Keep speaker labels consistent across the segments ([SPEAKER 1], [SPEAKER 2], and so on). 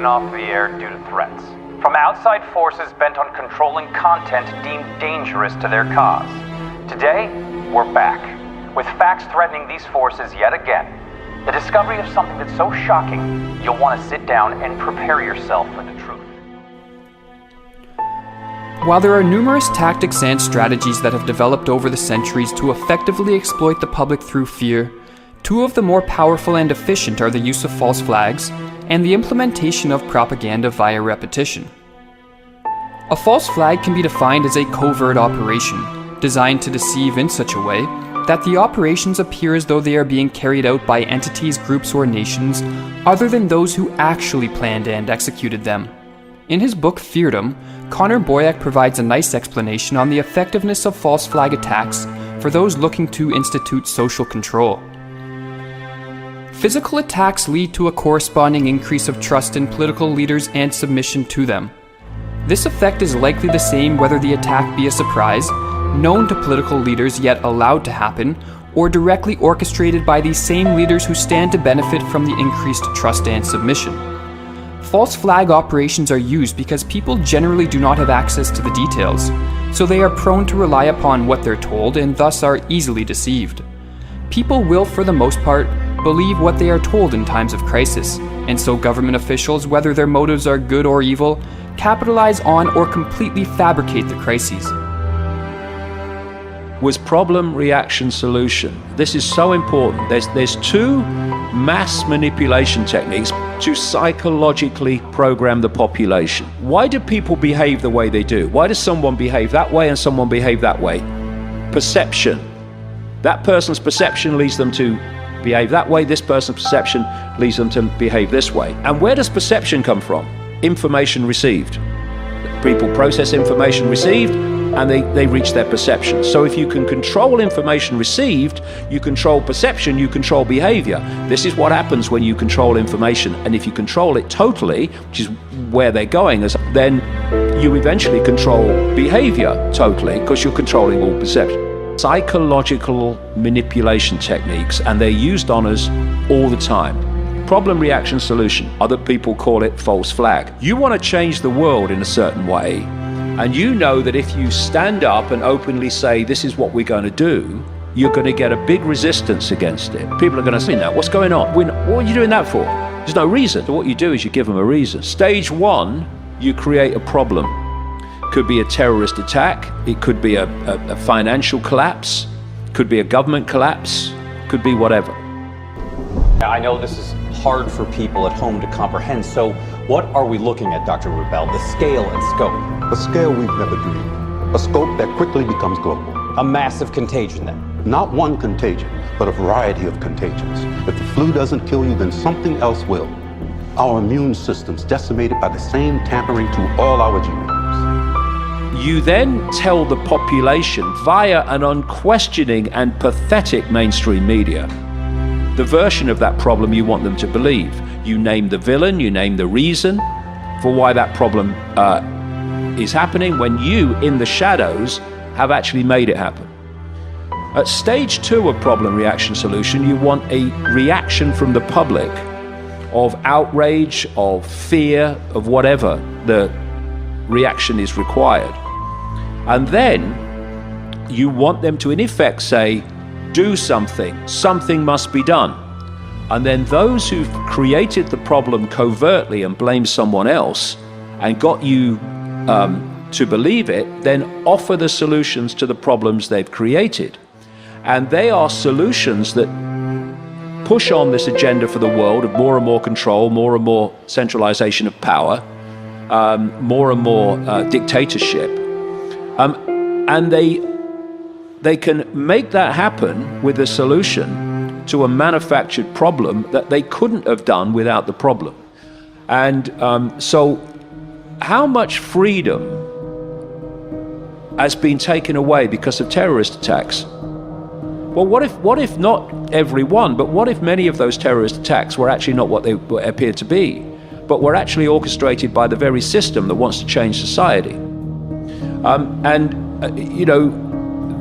[SPEAKER 1] driven off the air due to threats. From outside forces bent on controlling content deemed dangerous to their cause. Today, we're back, with facts threatening these forces yet again. The discovery of something that's so shocking, you'll want to sit down and prepare yourself for the truth.
[SPEAKER 2] While there are numerous tactics and strategies that have developed over the centuries to effectively exploit the public through fear, two of the more powerful and efficient are the use of false flags and the implementation of propaganda via repetition. A false flag can be defined as a covert operation, designed to deceive in such a way that the operations appear as though they are being carried out by entities, groups, or nations other than those who actually planned and executed them. In his book Feardom, Connor Boyack provides a nice explanation on the effectiveness of false flag attacks for those looking to institute social control. Physical attacks lead to a corresponding increase of trust in political leaders and submission to them. This effect is likely the same whether the attack be a surprise, known to political leaders yet allowed to happen, or directly orchestrated by these same leaders who stand to benefit from the increased trust and submission. False flag operations are used because people generally do not have access to the details, so they are prone to rely upon what they're told and thus are easily deceived. People will, for the most part, believe what they are told in times of crisis, and so government officials, whether their motives are good or evil, capitalize on or completely fabricate the crises.
[SPEAKER 3] Was problem, reaction, solution. This is so important. There's two mass manipulation techniques to psychologically program the population. Why do people behave the way they do? Why does someone behave that way and someone behave that way? Perception. That person's perception leads them to behave that way. This person's perception leads them to behave this way. And where does perception come from? Information received. People process information received and they reach their perception. So if you can control information received, you control perception, you control behavior. This is what happens when you control information. And if you control it totally, which is where they're going, then you eventually control behavior totally because you're controlling all perception. Psychological manipulation techniques, and they're used on us all the time. Problem, reaction, solution. Other people call it false flag. You want to change the world in a certain way, and you know that if you stand up and openly say, this is what we're going to do, you're going to get a big resistance against it. People are going to say, now, what's going on? What are you doing that for? There's no reason. So what you do is you give them a reason. Stage one, you create a problem. Could be a terrorist attack. It could be a financial collapse. Could be a government collapse. Could be whatever.
[SPEAKER 4] I know this is hard for people at home to comprehend, so what are we looking at, Dr. Rubel? The scale and scope.
[SPEAKER 5] A scale we've never dreamed. A scope that quickly becomes global.
[SPEAKER 4] A massive contagion, then.
[SPEAKER 5] Not one contagion, but a variety of contagions. If the flu doesn't kill you, then something else will. Our immune system's decimated by the same tampering to all our genomes.
[SPEAKER 3] You then tell the population via an unquestioning and pathetic mainstream media the version of that problem you want them to believe. You name the villain, you name the reason for why that problem is happening, when you, in the shadows, have actually made it happen. At stage two of problem, reaction, solution, you want a reaction from the public of outrage, of fear, of whatever the reaction is required. And then you want them to, in effect, say, do something, something must be done. And then those who've created the problem covertly and blame someone else and got you to believe it, then offer the solutions to the problems they've created. And they are solutions that push on this agenda for the world of more and more control, more and more centralization of power, more and more dictatorship. And they can make that happen with a solution to a manufactured problem that they couldn't have done without the problem. And so how much freedom has been taken away because of terrorist attacks? Well, what if not every one, but what if many of those terrorist attacks were actually not what they appeared to be, but were actually orchestrated by the very system that wants to change society? You know,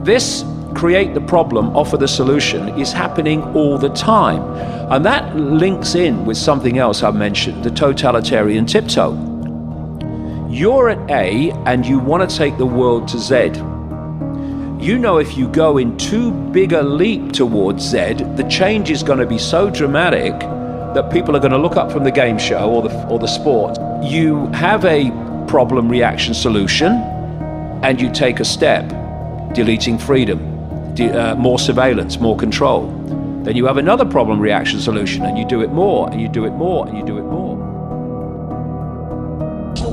[SPEAKER 3] this create the problem, offer the solution, is happening all the time. And that links in with something else I mentioned, the totalitarian tiptoe. You're at A and you want to take the world to Z. You know if you go in too big a leap towards Z, the change is going to be so dramatic that people are going to look up from the game show or the sport. You have a problem, reaction, solution, and you take a step, deleting freedom, more surveillance, more control. Then you have another problem, reaction, solution, and you do it more, and you do it more, and you do it more.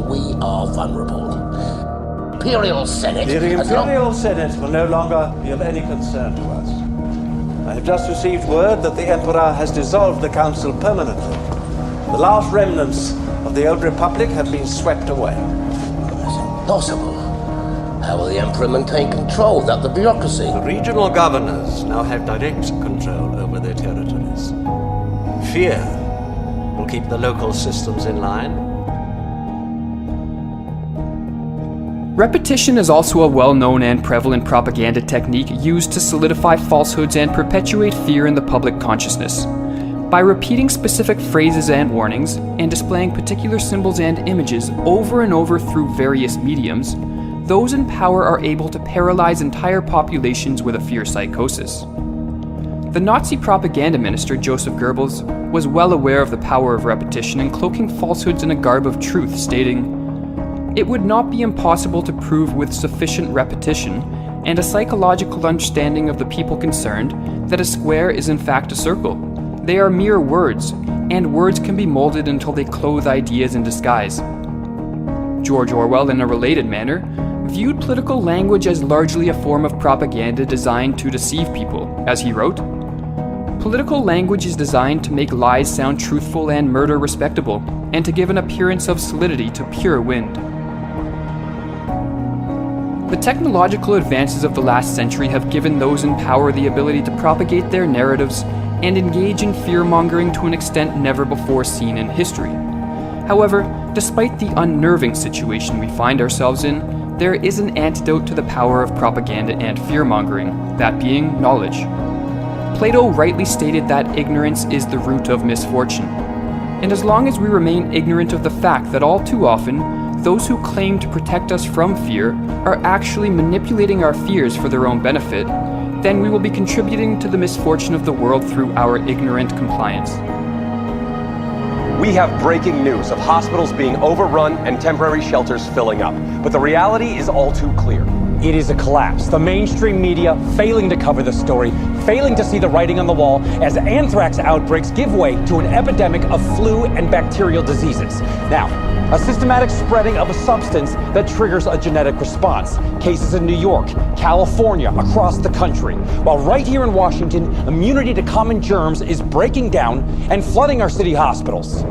[SPEAKER 6] We are vulnerable. Imperial Senate.
[SPEAKER 7] The Imperial Senate will no longer be of any concern to us. I have just received word that the Emperor has dissolved the Council permanently. The last remnants of the old Republic have been swept away.
[SPEAKER 6] That's impossible. How will the Emperor maintain control without the bureaucracy?
[SPEAKER 7] The regional governors now have direct control over their territories. Fear will keep the local systems in line.
[SPEAKER 2] Repetition is also a well-known and prevalent propaganda technique used to solidify falsehoods and perpetuate fear in the public consciousness. By repeating specific phrases and warnings, and displaying particular symbols and images over and over through various mediums, those in power are able to paralyze entire populations with a fear psychosis. The Nazi propaganda minister Joseph Goebbels was well aware of the power of repetition and cloaking falsehoods in a garb of truth, stating, "It would not be impossible to prove with sufficient repetition and a psychological understanding of the people concerned that a square is in fact a circle. They are mere words, and words can be molded until they clothe ideas in disguise." George Orwell, in a related manner, viewed political language as largely a form of propaganda designed to deceive people, as he wrote, "Political language is designed to make lies sound truthful and murder respectable, and to give an appearance of solidity to pure wind." The technological advances of the last century have given those in power the ability to propagate their narratives and engage in fear-mongering to an extent never before seen in history. However, despite the unnerving situation we find ourselves in, there is an antidote to the power of propaganda and fear-mongering, that being knowledge. Plato rightly stated that ignorance is the root of misfortune. And as long as we remain ignorant of the fact that all too often, those who claim to protect us from fear are actually manipulating our fears for their own benefit, then we will be contributing to the misfortune of the world through our ignorant compliance.
[SPEAKER 8] We have breaking news of hospitals being overrun and temporary shelters filling up. But the reality is all too clear.
[SPEAKER 9] It is a collapse. The mainstream media failing to cover the story, failing to see the writing on the wall as anthrax outbreaks give way to an epidemic of flu and bacterial diseases. Now, a systematic spreading of a substance that triggers a genetic response. Cases in New York, California, across the country. While right here in Washington, immunity to common germs is breaking down and flooding our city hospitals.